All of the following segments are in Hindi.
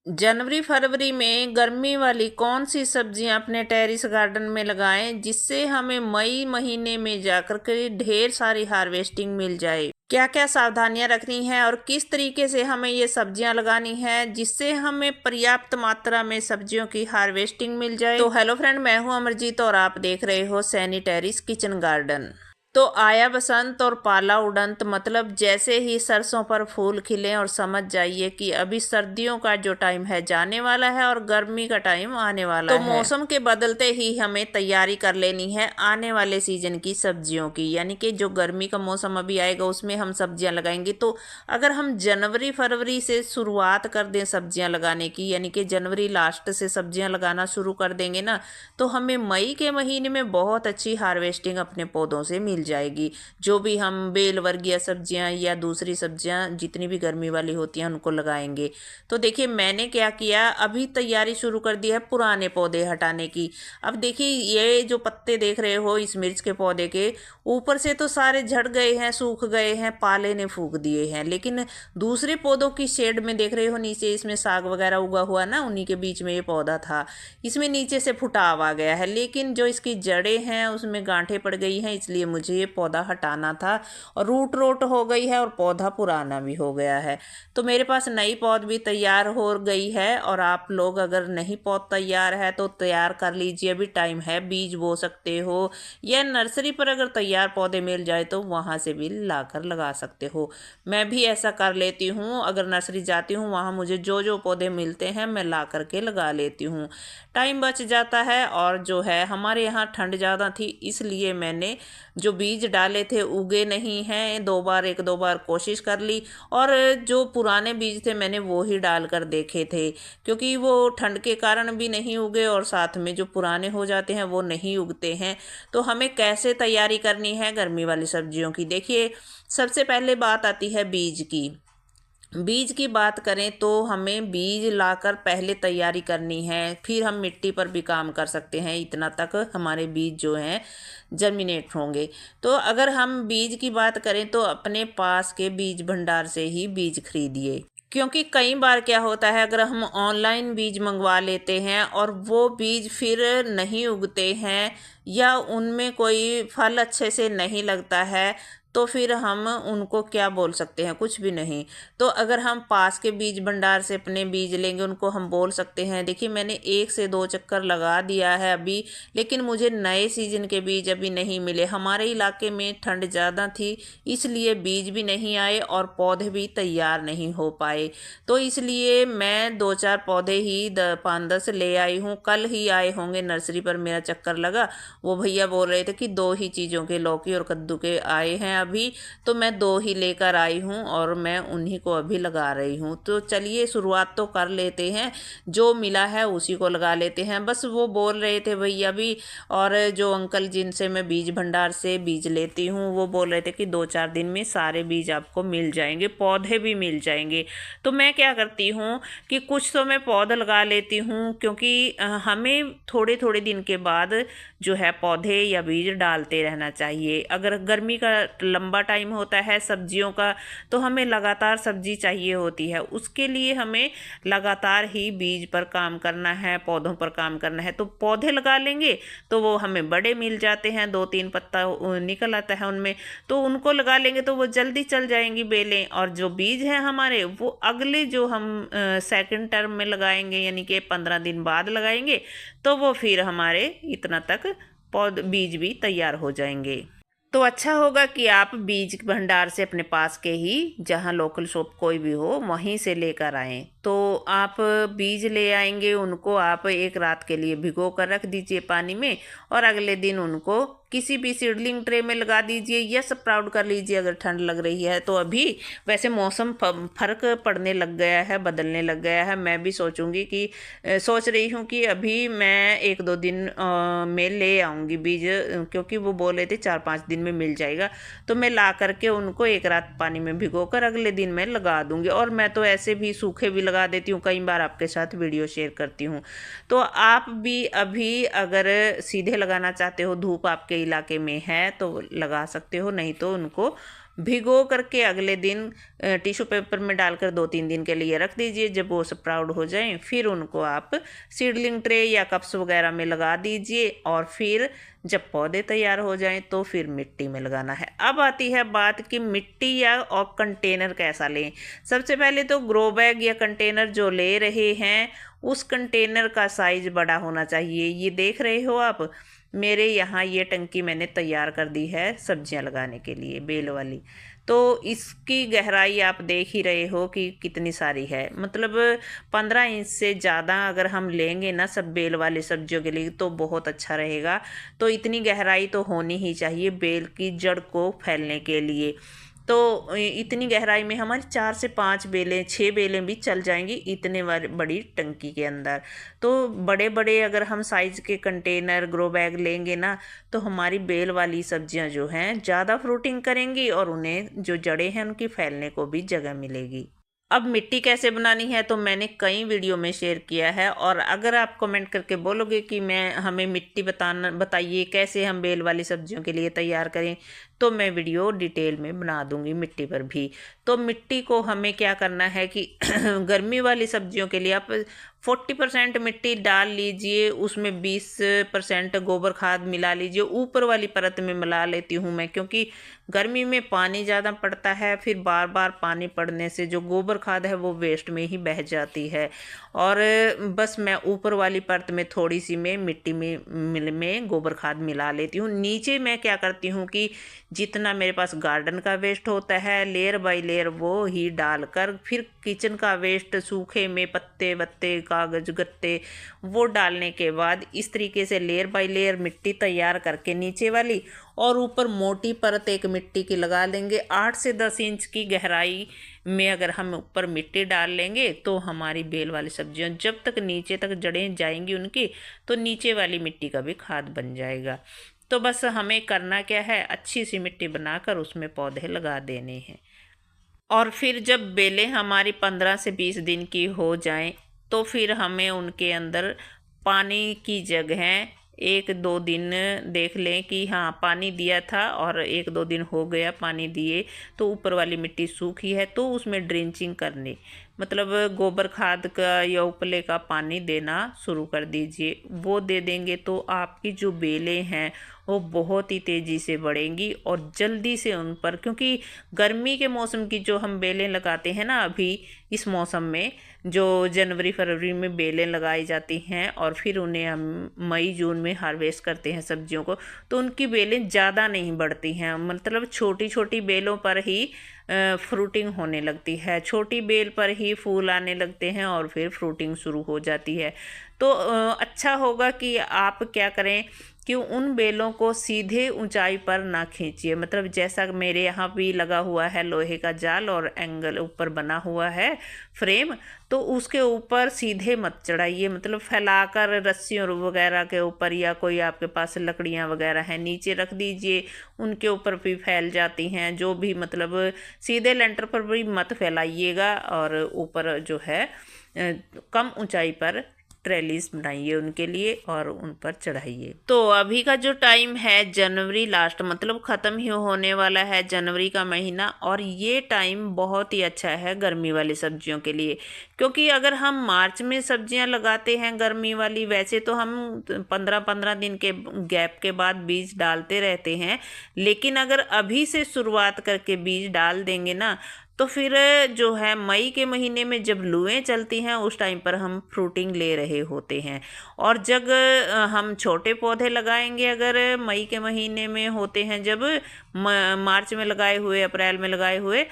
जनवरी फरवरी में गर्मी वाली कौन सी सब्जियां अपने टेरेस गार्डन में लगाएं जिससे हमें मई महीने में जाकर के ढेर सारी हार्वेस्टिंग मिल जाए। क्या क्या सावधानियां रखनी है और किस तरीके से हमें ये सब्जियां लगानी है जिससे हमें पर्याप्त मात्रा में सब्जियों की हार्वेस्टिंग मिल जाए। तो हेलो फ्रेंड, मैं हूं अमरजीत और आप देख रहे हो सैनी टेरेस किचन गार्डन। तो आया बसंत और पाला उड़ंत, मतलब जैसे ही सरसों पर फूल खिले और समझ जाइए कि अभी सर्दियों का जो टाइम है जाने वाला है और गर्मी का टाइम आने वाला है। तो मौसम के बदलते ही हमें तैयारी कर लेनी है आने वाले सीजन की सब्जियों की, यानी कि जो गर्मी का मौसम अभी आएगा उसमें हम सब्जियां लगाएंगे। तो अगर हम जनवरी फरवरी से शुरुआत कर दें सब्जियां लगाने की, यानी कि जनवरी लास्ट से सब्जियां लगाना शुरू कर देंगे ना, तो हमें मई के महीने में बहुत अच्छी हार्वेस्टिंग अपने पौधों से मिल जाएगी। जो भी हम बेल वर्गीय सब्जियां या दूसरी सब्जियां जितनी भी गर्मी वाली होती हैं उनको लगाएंगे। तो देखिए मैंने क्या किया, अभी तैयारी शुरू कर दी है पुराने पौधे हटाने की। अब देखिए ये जो पत्ते देख रहे हो इस मिर्च के पौधे के, ऊपर से तो सारे झड़ गए हैं, सूख गए हैं, पाले ने फूंक दिए हैं, लेकिन दूसरे पौधों की शेड में देख रहे हो नीचे इसमें साग वगैरह उगा हुआ ना, उन्हीं के बीच में ये पौधा था, इसमें नीचे से फुटाव आ गया है, लेकिन जो इसकी जड़ें हैं उसमें गांठें पड़ गई हैं, इसलिए मुझे ये पौधा हटाना था और रूट रोट हो गई है और पौधा पुराना भी हो गया है। तो मेरे पास नई पौध भी तैयार हो गई है और आप लोग अगर नहीं पौध तैयार है तो तैयार कर लीजिए, अभी टाइम है, बीज बो सकते हो या नर्सरी पर अगर तैयार पौधे मिल जाए तो वहाँ से भी लाकर लगा सकते हो। मैं भी ऐसा कर लेती हूँ, अगर नर्सरी जाती हूँ वहाँ मुझे जो जो पौधे मिलते हैं मैं ला करके लगा लेती हूँ, टाइम बच जाता है। और जो है हमारे यहाँ ठंड ज़्यादा थी इसलिए मैंने जो बीज डाले थे उगे नहीं हैं, एक दो बार कोशिश कर ली और जो पुराने बीज थे मैंने वो ही डाल कर देखे थे, क्योंकि वो ठंड के कारण भी नहीं उगे और साथ में जो पुराने हो जाते हैं वो नहीं उगते हैं। तो हमें कैसे तैयारी करनी है गर्मी वाली सब्जियों की, देखिए सबसे पहले बात आती है बीज की। बीज की बात करें तो हमें बीज लाकर पहले तैयारी करनी है, फिर हम मिट्टी पर भी काम कर सकते हैं, इतना तक हमारे बीज जो हैं जर्मिनेट होंगे। तो अगर हम बीज की बात करें तो अपने पास के बीज भंडार से ही बीज खरीदिए, क्योंकि कई बार क्या होता है अगर हम ऑनलाइन बीज मंगवा लेते हैं और वो बीज फिर नहीं उगते हैं या उनमें कोई फल अच्छे से नहीं लगता है तो फिर हम उनको क्या बोल सकते हैं, कुछ भी नहीं। तो अगर हम पास के बीज भंडार से अपने बीज लेंगे उनको हम बोल सकते हैं देखिए मैंने 1 से 2 चक्कर लगा दिया है अभी, लेकिन मुझे नए सीजन के बीज अभी नहीं मिले, हमारे इलाके में ठंड ज़्यादा थी इसलिए बीज भी नहीं आए और पौधे भी तैयार नहीं हो पाए। तो इसलिए मैं 2-4 पौधे ही 5-10 ले आई हूँ, कल ही आए होंगे, नर्सरी पर मेरा चक्कर लगा, वो भैया बोल रहे थे कि 2 ही चीज़ों के, लौकी और कद्दू के आए हैं अभी, तो मैं 2 ही लेकर आई हूँ और मैं उन्हीं को अभी लगा रही हूँ। तो चलिए शुरुआत तो कर लेते हैं, जो मिला है उसी को लगा लेते हैं। बस वो बोल रहे थे भैया भी, और जो अंकल जिनसे मैं बीज भंडार से बीज लेती हूँ वो बोल रहे थे कि 2-4 दिन में सारे बीज आपको मिल जाएंगे, पौधे भी मिल जाएंगे। तो मैं क्या करती हूँ कि कुछ तो मैं पौधा लगा लेती हूँ, क्योंकि हमें थोड़े थोड़े दिन के बाद जो है पौधे या बीज डालते रहना चाहिए। अगर गर्मी का लंबा टाइम होता है सब्जियों का तो हमें लगातार सब्जी चाहिए होती है, उसके लिए हमें लगातार ही बीज पर काम करना है, पौधों पर काम करना है। तो पौधे लगा लेंगे तो वो हमें बड़े मिल जाते हैं, 2-3 पत्ता निकल आता है उनमें, तो उनको लगा लेंगे तो वो जल्दी चल जाएंगी बेलें। और जो बीज हैं हमारे वो अगले जो हम सेकंड टर्म में लगाएंगे यानी कि 15 दिन बाद लगाएंगे तो वो फिर हमारे इतना तक पौध बीज भी तैयार हो जाएंगे। तो अच्छा होगा कि आप बीज भंडार से अपने पास के ही, जहाँ लोकल शॉप कोई भी हो वहीं से लेकर आएं। तो आप बीज ले आएंगे, उनको आप एक रात के लिए भिगो कर रख दीजिए पानी में और अगले दिन उनको किसी भी सीडलिंग ट्रे में लगा दीजिए या स्प्राउट कर लीजिए अगर ठंड लग रही है तो। अभी वैसे मौसम फर्क पड़ने लग गया है, बदलने लग गया है, मैं भी सोचूंगी कि सोच रही हूँ कि अभी मैं 1-2 दिन में ले आऊँगी बीज, क्योंकि वो बोल रहे थे 4-5 दिन में मिल जाएगा, तो मैं ला करके उनको एक रात पानी में भिगो कर अगले दिन मैं लगा दूँगी। और मैं तो ऐसे भी सूखे भी लगा देती हूँ, कई बार आपके साथ वीडियो शेयर करती हूँ। तो आप भी अभी अगर सीधे लगाना चाहते हो, धूप आपके इलाके में है तो लगा सकते हो, नहीं तो उनको भिगो करके अगले दिन टिश्यू पेपर में डालकर 2-3 दिन के लिए रख दीजिए। जब वो स्प्राउड हो जाएं फिर उनको आप सीडलिंग ट्रे या कप्स वगैरह में लगा दीजिए, और फिर जब पौधे तैयार हो जाएं तो फिर मिट्टी में लगाना है। अब आती है बात कि मिट्टी या और कंटेनर कैसा लें। सबसे पहले तो ग्रो बैग या कंटेनर जो ले रहे हैं उस कंटेनर का साइज बड़ा होना चाहिए। ये देख रहे हो आप, मेरे यहाँ ये टंकी मैंने तैयार कर दी है सब्जियां लगाने के लिए, बेल वाली। तो इसकी गहराई आप देख ही रहे हो कि कितनी सारी है, मतलब 15 इंच से ज़्यादा अगर हम लेंगे ना सब बेल वाली सब्जियों के लिए तो बहुत अच्छा रहेगा। तो इतनी गहराई तो होनी ही चाहिए बेल की जड़ को फैलने के लिए। तो इतनी गहराई में हमारी 4 से 5 बेलें 6 बेलें भी चल जाएंगी इतने बड़ी टंकी के अंदर। तो बड़े बड़े अगर हम साइज के कंटेनर ग्रो बैग लेंगे ना तो हमारी बेल वाली सब्जियां जो हैं ज़्यादा फ्रूटिंग करेंगी और उन्हें जो जड़ें हैं उनकी फैलने को भी जगह मिलेगी। अब मिट्टी कैसे बनानी है तो मैंने कई वीडियो में शेयर किया है, और अगर आप कमेंट करके बोलोगे कि हमें मिट्टी बताइए कैसे हम बेल वाली सब्जियों के लिए तैयार करें, तो मैं वीडियो डिटेल में बना दूंगी मिट्टी पर भी। तो मिट्टी को हमें क्या करना है कि गर्मी वाली सब्जियों के लिए आप 40% मिट्टी डाल लीजिए, उसमें 20% गोबर खाद मिला लीजिए। ऊपर वाली परत में मिला लेती हूँ मैं, क्योंकि गर्मी में पानी ज़्यादा पड़ता है, फिर बार बार पानी पड़ने से जो गोबर खाद है वो वेस्ट में ही बह जाती है। और बस मैं ऊपर वाली परत में थोड़ी सी में मिट्टी में गोबर खाद मिला लेती हूँ। नीचे मैं क्या करती हूँ कि जितना मेरे पास गार्डन का वेस्ट होता है लेयर बाय लेयर वो ही डालकर, फिर किचन का वेस्ट सूखे में पत्ते वत्ते कागज गत्ते वो डालने के बाद इस तरीके से लेयर बाय लेयर मिट्टी तैयार करके नीचे वाली, और ऊपर मोटी परत एक मिट्टी की लगा देंगे। 8 से 10 इंच की गहराई में अगर हम ऊपर मिट्टी डाल लेंगे तो हमारी बेल वाली सब्जियां जब तक नीचे तक जड़ें जाएंगी उनकी, तो नीचे वाली मिट्टी का भी खाद बन जाएगा। तो बस हमें करना क्या है, अच्छी सी मिट्टी बनाकर उसमें पौधे लगा देने हैं। और फिर जब बेलें हमारी 15 से 20 दिन की हो जाएं तो फिर हमें उनके अंदर पानी की जगह 1-2 दिन देख लें कि हाँ पानी दिया था और 1-2 दिन हो गया पानी दिए, तो ऊपर वाली मिट्टी सूखी है तो उसमें ड्रेंचिंग करनी, मतलब गोबर खाद का या उपले का पानी देना शुरू कर दीजिए। वो दे देंगे तो आपकी जो बेलें हैं वो बहुत ही तेज़ी से बढ़ेंगी और जल्दी से उन पर, क्योंकि गर्मी के मौसम की जो हम बेलें लगाते हैं ना अभी इस मौसम में, जो जनवरी फरवरी में बेलें लगाई जाती हैं और फिर उन्हें हम मई जून में हार्वेस्ट करते हैं सब्जियों को, तो उनकी बेलें ज़्यादा नहीं बढ़ती हैं, मतलब छोटी छोटी बेलों पर ही फ्रूटिंग होने लगती है, छोटी बेल पर ही फूल आने लगते हैं और फिर फ्रूटिंग शुरू हो जाती है। तो अच्छा होगा कि आप क्या करें कि उन बेलों को सीधे ऊंचाई पर ना खींचिए, मतलब जैसा मेरे यहाँ भी लगा हुआ है लोहे का जाल और एंगल ऊपर बना हुआ है फ्रेम, तो उसके ऊपर सीधे मत चढ़ाइए, मतलब फैलाकर रस्सियों वगैरह के ऊपर या कोई आपके पास लकड़ियाँ वगैरह हैं नीचे रख दीजिए, उनके ऊपर भी फैल जाती हैं जो भी, मतलब सीधे लेंटर पर भी मत फैलाइएगा और ऊपर जो है कम ऊंचाई पर ट्रेलिस बनाइए उनके लिए और उन पर चढ़ाइए। तो अभी का जो टाइम है जनवरी लास्ट, मतलब ख़त्म ही होने वाला है जनवरी का महीना, और ये टाइम बहुत ही अच्छा है गर्मी वाली सब्जियों के लिए, क्योंकि अगर हम मार्च में सब्जियां लगाते हैं गर्मी वाली, वैसे तो हम 15-15 दिन के गैप के बाद बीज डालते रहते हैं, लेकिन अगर अभी से शुरुआत करके बीज डाल देंगे ना तो फिर जो है मई के महीने में जब लुएं चलती हैं उस टाइम पर हम फ्रूटिंग ले रहे होते हैं। और जब हम छोटे पौधे लगाएंगे अगर मई के महीने में होते हैं, जब मार्च में लगाए हुए अप्रैल में लगाए हुए,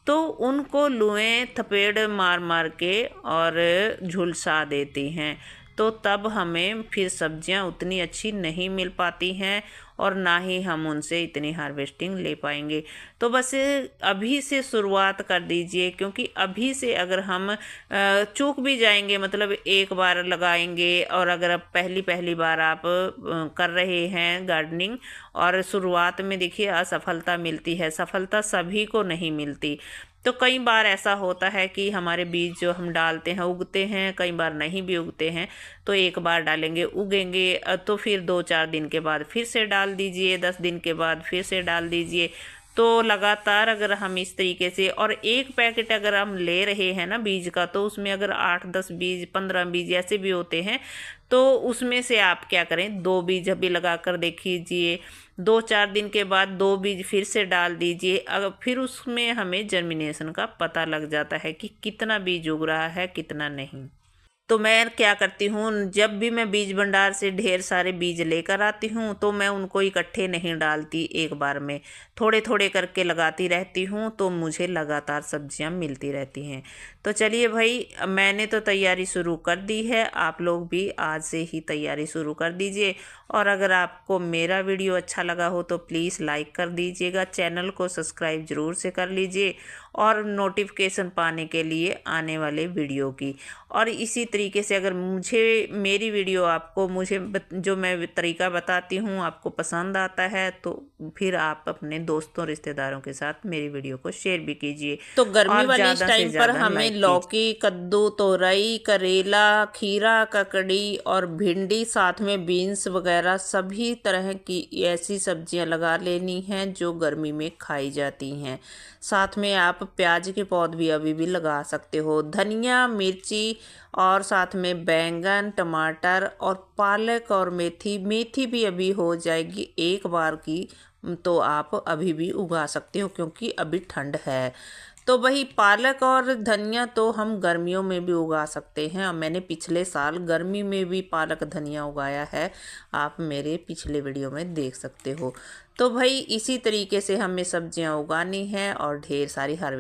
तो उनको लुएं थपेड़ मार मार के और झुलसा देती हैं, तो तब हमें फिर सब्जियां उतनी अच्छी नहीं मिल पाती हैं और ना ही हम उनसे इतनी हार्वेस्टिंग ले पाएंगे। तो बस अभी से शुरुआत कर दीजिए, क्योंकि अभी से अगर हम चूक भी जाएंगे, मतलब एक बार लगाएंगे और अगर अब पहली बार आप कर रहे हैं गार्डनिंग और शुरुआत में देखिए असफलता मिलती है, सफलता सभी को नहीं मिलती। तो कई बार ऐसा होता है कि हमारे बीज जो हम डालते हैं उगते हैं, कई बार नहीं भी उगते हैं, तो एक बार डालेंगे उगेंगे तो फिर 2-4 दिन के बाद फिर से डाल दीजिए, 10 दिन के बाद फिर से डाल दीजिए, तो लगातार अगर हम इस तरीके से, और एक पैकेट अगर हम ले रहे हैं ना बीज का, तो उसमें अगर 8-10 बीज 15 बीज ऐसे भी होते हैं, तो उसमें से आप क्या करें, 2 बीज अभी लगा कर देखिए, 2-4 दिन के बाद 2 बीज फिर से डाल दीजिए। अगर फिर उसमें हमें जर्मिनेशन का पता लग जाता है कि कितना बीज उग रहा है कितना नहीं। तो मैं क्या करती हूँ, जब भी मैं बीज भंडार से ढेर सारे बीज लेकर आती हूँ तो मैं उनको इकट्ठे नहीं डालती, एक बार में थोड़े थोड़े करके लगाती रहती हूँ, तो मुझे लगातार सब्जियाँ मिलती रहती हैं। तो चलिए भाई, मैंने तो तैयारी शुरू कर दी है, आप लोग भी आज से ही तैयारी शुरू कर दीजिए। और अगर आपको मेरा वीडियो अच्छा लगा हो तो प्लीज़ लाइक कर दीजिएगा, चैनल को सब्सक्राइब ज़रूर से कर लीजिए, और नोटिफिकेशन पाने के लिए आने वाले वीडियो की। और इसी तरीके से अगर मेरी वीडियो आपको जो मैं तरीका बताती हूँ आपको पसंद आता है, तो फिर आप अपने दोस्तों रिश्तेदारों के साथ मेरी वीडियो को शेयर भी कीजिए। तो गर्मी वाले इस टाइम पर हमें लौकी, कद्दू, तोरई, करेला, खीरा, ककड़ी और भिंडी, साथ में बीन्स वगैरह सभी तरह की ऐसी सब्जियां लगा लेनी हैं जो गर्मी में खाई जाती हैं। साथ में आप प्याज के पौध भी अभी भी लगा सकते हो, धनिया, मिर्ची, और साथ में बैंगन, टमाटर और पालक और मेथी भी अभी हो जाएगी एक बार की, तो आप अभी भी उगा सकते हो क्योंकि अभी ठंड है। तो वही पालक और धनिया तो हम गर्मियों में भी उगा सकते हैं, और मैंने पिछले साल गर्मी में भी पालक धनिया उगाया है, आप मेरे पिछले वीडियो में देख सकते हो। तो भाई इसी तरीके से हमें सब्जियां उगानी है और ढेर सारी हार्वेस्ट